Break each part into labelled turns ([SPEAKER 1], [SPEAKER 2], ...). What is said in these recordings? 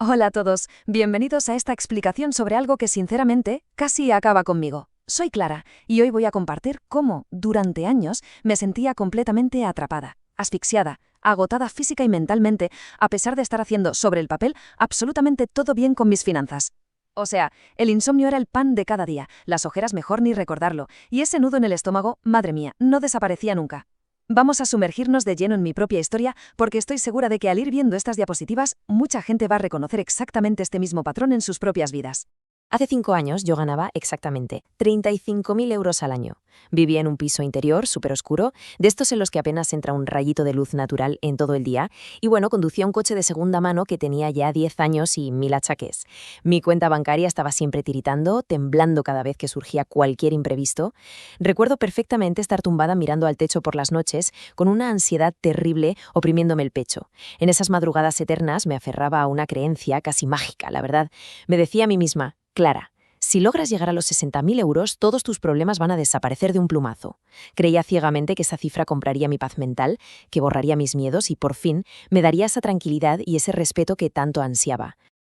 [SPEAKER 1] Hola a todos, bienvenidos a esta explicación sobre algo que sinceramente casi acaba conmigo. Soy Clara y hoy voy a compartir cómo, durante años, me sentía completamente atrapada, asfixiada, agotada física y mentalmente, a pesar de estar haciendo sobre el papel absolutamente todo bien con mis finanzas. O sea, el insomnio era el pan de cada día, las ojeras mejor ni recordarlo, y ese nudo en el estómago, madre mía, no desaparecía nunca. Vamos a sumergirnos de lleno en mi propia historia porque estoy segura de que al ir viendo estas diapositivas, mucha gente va a reconocer exactamente este mismo patrón en sus propias vidas.
[SPEAKER 2] Hace 5 años yo ganaba exactamente 35.000 euros al año. Vivía en un piso interior súper oscuro, de estos en los que apenas entra un rayito de luz natural en todo el día, y bueno, conducía un coche de segunda mano que tenía ya 10 años y 1000 achaques. Mi cuenta bancaria estaba siempre tiritando, temblando cada vez que surgía cualquier imprevisto. Recuerdo perfectamente estar tumbada mirando al techo por las noches, con una ansiedad terrible oprimiéndome el pecho. En esas madrugadas eternas me aferraba a una creencia casi mágica, la verdad. Me decía a mí misma: Clara, si logras llegar a los 60.000 euros, todos tus problemas van a desaparecer de un plumazo. Creía ciegamente que esa cifra compraría mi paz mental, que borraría mis miedos y, por fin, me daría esa tranquilidad y ese respeto que tanto ansiaba.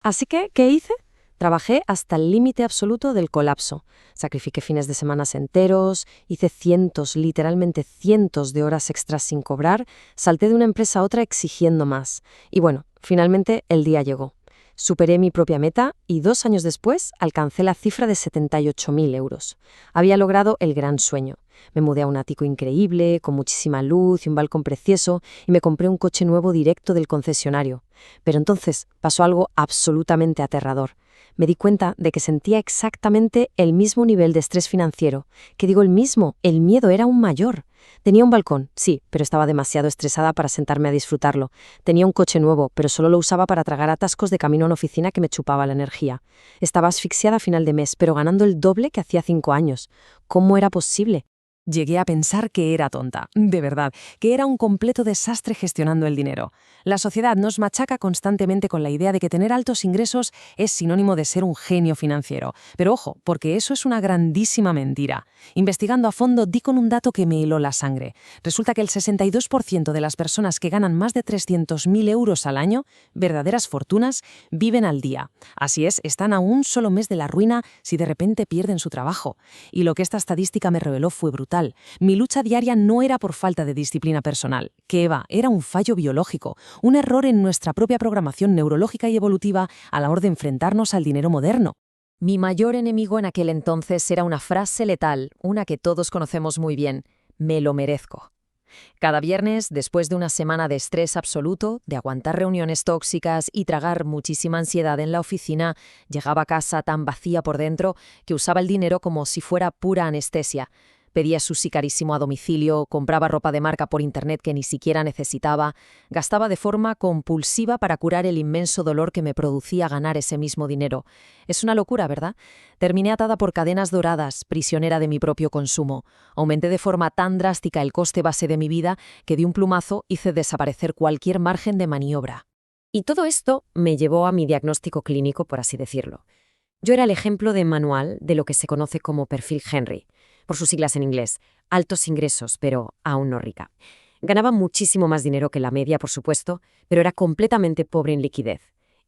[SPEAKER 3] Así que, ¿qué hice? Trabajé hasta el límite absoluto del colapso. Sacrifiqué fines de semana enteros, hice cientos, literalmente cientos de horas extras sin cobrar, salté de una empresa a otra exigiendo más. Y bueno, finalmente el día llegó. Superé mi propia meta y 2 años después alcancé la cifra de 78.000 euros. Había logrado el gran sueño. Me mudé a un ático increíble, con muchísima luz y un balcón precioso, y me compré un coche nuevo directo del concesionario. Pero entonces pasó algo absolutamente aterrador. Me di cuenta de que sentía exactamente el mismo nivel de estrés financiero. Que digo el mismo, el miedo era aún mayor. Tenía un balcón, sí, pero estaba demasiado estresada para sentarme a disfrutarlo. Tenía un coche nuevo, pero solo lo usaba para tragar atascos de camino a una oficina que me chupaba la energía. Estaba asfixiada a final de mes, pero ganando el doble que hacía 5 años. ¿Cómo era posible?
[SPEAKER 4] Llegué a pensar que era tonta, de verdad, que era un completo desastre gestionando el dinero. La sociedad nos machaca constantemente con la idea de que tener altos ingresos es sinónimo de ser un genio financiero. Pero ojo, porque eso es una grandísima mentira. Investigando a fondo, di con un dato que me heló la sangre. Resulta que el 62% de las personas que ganan más de 300.000 euros al año, verdaderas fortunas, viven al día. Así es, están a un solo mes de la ruina si de repente pierden su trabajo. Y lo que esta estadística me reveló fue brutal. Mi lucha diaria no era por falta de disciplina personal, que era un fallo biológico, un error en nuestra propia programación neurológica y evolutiva a la hora de enfrentarnos al dinero moderno.
[SPEAKER 2] Mi mayor enemigo en aquel entonces era una frase letal, una que todos conocemos muy bien: me lo merezco. Cada viernes, después de una semana de estrés absoluto, de aguantar reuniones tóxicas y tragar muchísima ansiedad en la oficina, llegaba a casa tan vacía por dentro que usaba el dinero como si fuera pura anestesia. Pedía sushi carísimo a domicilio, compraba ropa de marca por internet que ni siquiera necesitaba, gastaba de forma compulsiva para curar el inmenso dolor que me producía ganar ese mismo dinero. Es una locura, ¿verdad? Terminé atada por cadenas doradas, prisionera de mi propio consumo. Aumenté de forma tan drástica el coste base de mi vida que de un plumazo hice desaparecer cualquier margen de maniobra. Y todo esto me llevó a mi diagnóstico clínico, por así decirlo. Yo era el ejemplo de manual de lo que se conoce como perfil Henry, por sus siglas en inglés: altos ingresos, pero aún no rica. Ganaba muchísimo más dinero que la media, por supuesto, pero era completamente pobre en liquidez.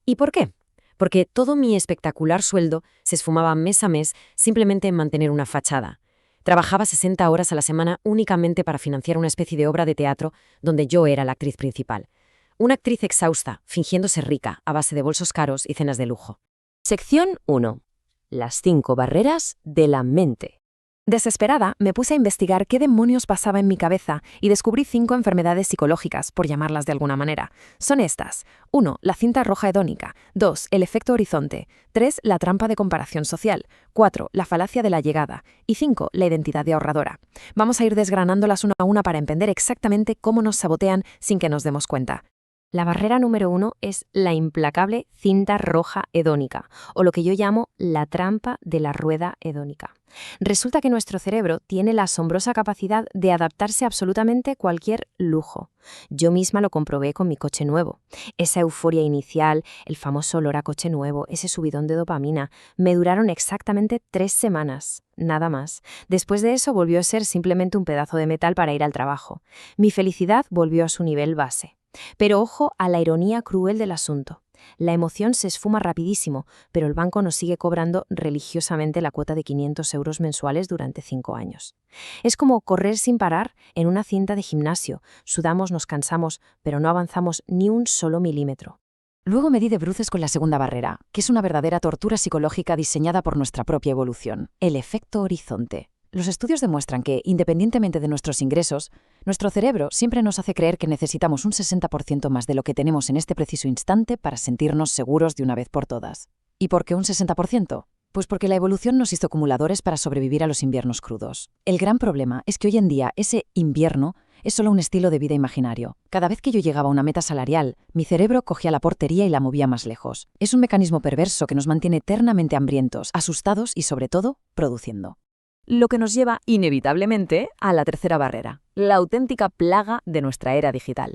[SPEAKER 2] ¿Y por qué? Porque todo mi espectacular sueldo se esfumaba mes a mes simplemente en mantener una fachada. Trabajaba 60 horas a la semana únicamente para financiar una especie de obra de teatro donde yo era la actriz principal. Una actriz exhausta, fingiéndose rica, a base de bolsos caros y cenas de lujo. Sección 1. Las 5 barreras de la mente.
[SPEAKER 1] Desesperada, me puse a investigar qué demonios pasaba en mi cabeza y descubrí 5 enfermedades psicológicas, por llamarlas de alguna manera. Son estas: 1. La cinta roja hedónica. 2. El efecto horizonte. 3. La trampa de comparación social. 4. La falacia de la llegada. Y 5. La identidad de ahorradora. Vamos a ir desgranándolas una a una para entender exactamente cómo nos sabotean sin que nos demos cuenta.
[SPEAKER 2] La barrera número 1 es la implacable cinta roja hedónica, o lo que yo llamo la trampa de la rueda hedónica. Resulta que nuestro cerebro tiene la asombrosa capacidad de adaptarse a absolutamente cualquier lujo. Yo misma lo comprobé con mi coche nuevo. Esa euforia inicial, el famoso olor a coche nuevo, ese subidón de dopamina, me duraron exactamente 3 semanas, nada más. Después de eso volvió a ser simplemente un pedazo de metal para ir al trabajo. Mi felicidad volvió a su nivel base.
[SPEAKER 3] Pero ojo a la ironía cruel del asunto. La emoción se esfuma rapidísimo, pero el banco nos sigue cobrando religiosamente la cuota de 500 euros mensuales durante 5 años. Es como correr sin parar en una cinta de gimnasio. Sudamos, nos cansamos, pero no avanzamos ni un solo milímetro.
[SPEAKER 1] Luego me di de bruces con la segunda barrera, que es una verdadera tortura psicológica diseñada por nuestra propia evolución, el efecto horizonte. Los estudios demuestran que, independientemente de nuestros ingresos, nuestro cerebro siempre nos hace creer que necesitamos un 60% más de lo que tenemos en este preciso instante para sentirnos seguros de una vez por todas. ¿Y por qué un 60%? Pues porque la evolución nos hizo acumuladores para sobrevivir a los inviernos crudos. El gran problema es que hoy en día ese invierno es solo un estilo de vida imaginario. Cada vez que yo llegaba a una meta salarial, mi cerebro cogía la portería y la movía más lejos. Es un mecanismo perverso que nos mantiene eternamente hambrientos, asustados y, sobre todo, produciendo.
[SPEAKER 2] Lo que nos lleva inevitablemente a la tercera barrera, la auténtica plaga de nuestra era digital,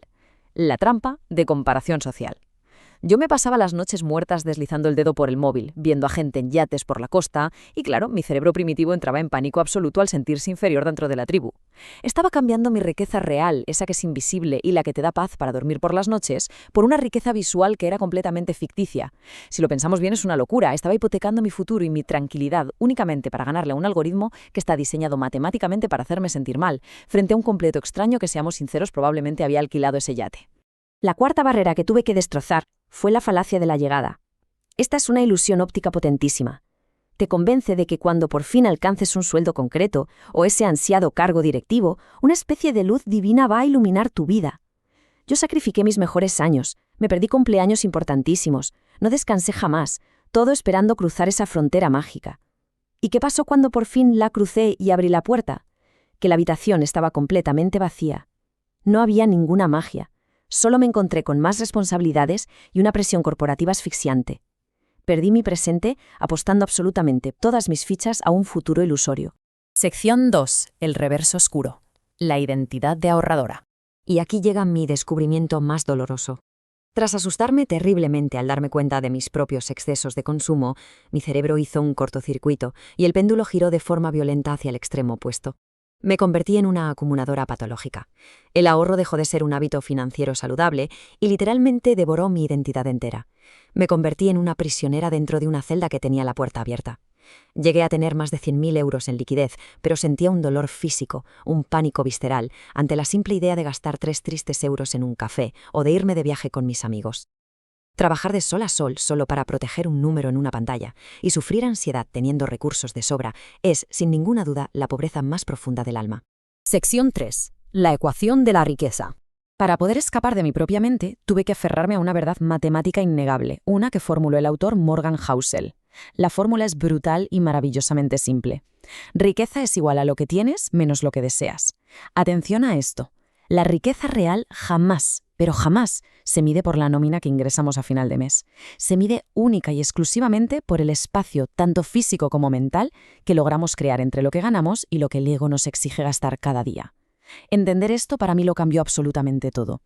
[SPEAKER 2] la trampa de comparación social. Yo me pasaba las noches muertas deslizando el dedo por el móvil, viendo a gente en yates por la costa, y claro, mi cerebro primitivo entraba en pánico absoluto al sentirse inferior dentro de la tribu. Estaba cambiando mi riqueza real, esa que es invisible y la que te da paz para dormir por las noches, por una riqueza visual que era completamente ficticia. Si lo pensamos bien, es una locura. Estaba hipotecando mi futuro y mi tranquilidad únicamente para ganarle a un algoritmo que está diseñado matemáticamente para hacerme sentir mal, frente a un completo extraño que, seamos sinceros, probablemente había alquilado ese yate.
[SPEAKER 3] La cuarta barrera que tuve que destrozar fue la falacia de la llegada. Esta es una ilusión óptica potentísima. Te convence de que cuando por fin alcances un sueldo concreto o ese ansiado cargo directivo, una especie de luz divina va a iluminar tu vida. Yo sacrifiqué mis mejores años, me perdí cumpleaños importantísimos, no descansé jamás, todo esperando cruzar esa frontera mágica. ¿Y qué pasó cuando por fin la crucé y abrí la puerta? Que la habitación estaba completamente vacía. No había ninguna magia. Solo me encontré con más responsabilidades y una presión corporativa asfixiante. Perdí mi presente apostando absolutamente todas mis fichas a un futuro ilusorio.
[SPEAKER 2] Sección 2. El reverso oscuro. La identidad de ahorradora.
[SPEAKER 1] Y aquí llega mi descubrimiento más doloroso. Tras asustarme terriblemente al darme cuenta de mis propios excesos de consumo, mi cerebro hizo un cortocircuito y el péndulo giró de forma violenta hacia el extremo opuesto. Me convertí en una acumuladora patológica. El ahorro dejó de ser un hábito financiero saludable y literalmente devoró mi identidad entera. Me convertí en una prisionera dentro de una celda que tenía la puerta abierta. Llegué a tener más de 100.000 euros en liquidez, pero sentía un dolor físico, un pánico visceral, ante la simple idea de gastar 3 tristes euros en un café o de irme de viaje con mis amigos. Trabajar de sol a sol solo para proteger un número en una pantalla y sufrir ansiedad teniendo recursos de sobra es, sin ninguna duda, la pobreza más profunda del alma.
[SPEAKER 2] Sección 3. La ecuación de la riqueza. Para poder escapar de mi propia mente, tuve que aferrarme a una verdad matemática innegable, una que formuló el autor Morgan Housel. La fórmula es brutal y maravillosamente simple. Riqueza es igual a lo que tienes menos lo que deseas. Atención a esto. La riqueza real jamás, pero jamás, se mide por la nómina que ingresamos a final de mes. Se mide única y exclusivamente por el espacio, tanto físico como mental, que logramos crear entre lo que ganamos y lo que el ego nos exige gastar cada día. Entender esto para mí lo cambió absolutamente todo.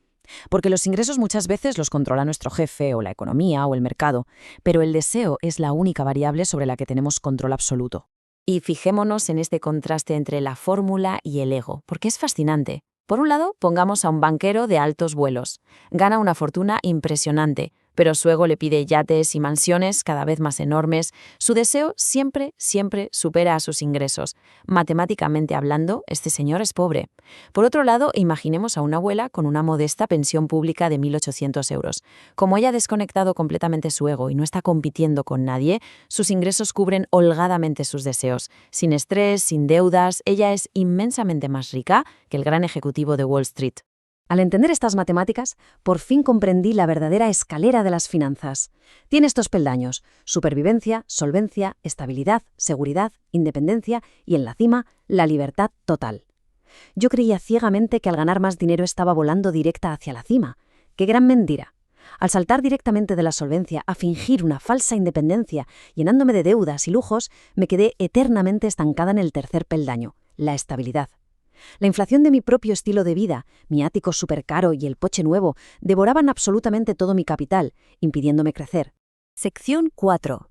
[SPEAKER 2] Porque los ingresos muchas veces los controla nuestro jefe o la economía o el mercado, pero el deseo es la única variable sobre la que tenemos control absoluto. Y fijémonos en este contraste entre la fórmula y el ego, porque es fascinante. Por un lado, pongamos a un banquero de altos vuelos. Gana una fortuna impresionante, pero su ego le pide yates y mansiones cada vez más enormes. Su deseo siempre, siempre supera a sus ingresos. Matemáticamente hablando, este señor es pobre. Por otro lado, imaginemos a una abuela con una modesta pensión pública de 1.800 euros. Como ella ha desconectado completamente su ego y no está compitiendo con nadie, sus ingresos cubren holgadamente sus deseos. Sin estrés, sin deudas, ella es inmensamente más rica que el gran ejecutivo de Wall Street.
[SPEAKER 1] Al entender estas matemáticas, por fin comprendí la verdadera escalera de las finanzas. Tiene estos peldaños: supervivencia, solvencia, estabilidad, seguridad, independencia y, en la cima, la libertad total. Yo creía ciegamente que al ganar más dinero estaba volando directa hacia la cima. ¡Qué gran mentira! Al saltar directamente de la solvencia a fingir una falsa independencia, llenándome de deudas y lujos, me quedé eternamente estancada en el tercer peldaño, la estabilidad. La inflación de mi propio estilo de vida, mi ático supercaro y el coche nuevo, devoraban absolutamente todo mi capital, impidiéndome crecer.
[SPEAKER 5] Sección 4.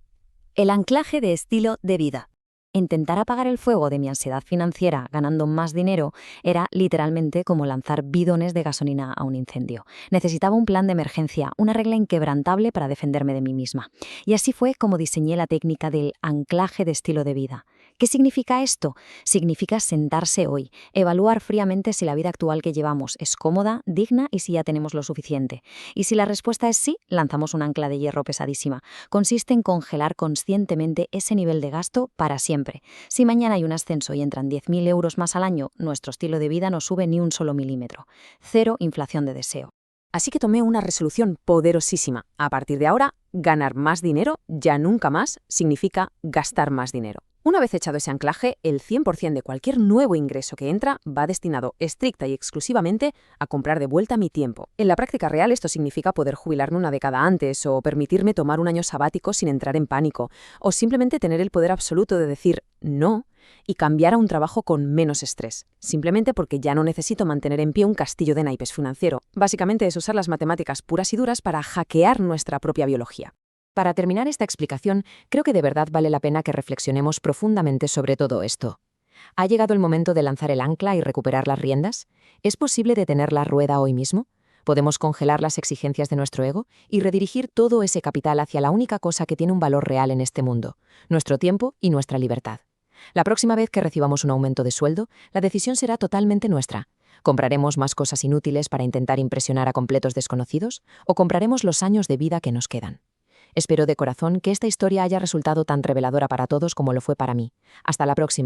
[SPEAKER 5] El anclaje de estilo de vida.
[SPEAKER 2] Intentar apagar el fuego de mi ansiedad financiera ganando más dinero era literalmente como lanzar bidones de gasolina a un incendio. Necesitaba un plan de emergencia, una regla inquebrantable para defenderme de mí misma. Y así fue como diseñé la técnica del anclaje de estilo de vida. ¿Qué significa esto? Significa sentarse hoy, evaluar fríamente si la vida actual que llevamos es cómoda, digna y si ya tenemos lo suficiente. Y si la respuesta es sí, lanzamos un ancla de hierro pesadísima. Consiste en congelar conscientemente ese nivel de gasto para siempre. Si mañana hay un ascenso y entran 10.000 euros más al año, nuestro estilo de vida no sube ni un solo milímetro. Cero inflación de deseo.
[SPEAKER 3] Así que tomé una resolución poderosísima. A partir de ahora, ganar más dinero ya nunca más significa gastar más dinero. Una vez echado ese anclaje, el 100% de cualquier nuevo ingreso que entra va destinado estricta y exclusivamente a comprar de vuelta mi tiempo. En la práctica real esto significa poder jubilarme una década antes o permitirme tomar un año sabático sin entrar en pánico o simplemente tener el poder absoluto de decir no y cambiar a un trabajo con menos estrés, simplemente porque ya no necesito mantener en pie un castillo de naipes financiero. Básicamente es usar las matemáticas puras y duras para hackear nuestra propia biología.
[SPEAKER 2] Para terminar esta explicación, creo que de verdad vale la pena que reflexionemos profundamente sobre todo esto. ¿Ha llegado el momento de lanzar el ancla y recuperar las riendas? ¿Es posible detener la rueda hoy mismo? ¿Podemos congelar las exigencias de nuestro ego y redirigir todo ese capital hacia la única cosa que tiene un valor real en este mundo, nuestro tiempo y nuestra libertad? La próxima vez que recibamos un aumento de sueldo, la decisión será totalmente nuestra. ¿Compraremos más cosas inútiles para intentar impresionar a completos desconocidos o compraremos los años de vida que nos quedan? Espero de corazón que esta historia haya resultado tan reveladora para todos como lo fue para mí. Hasta la próxima.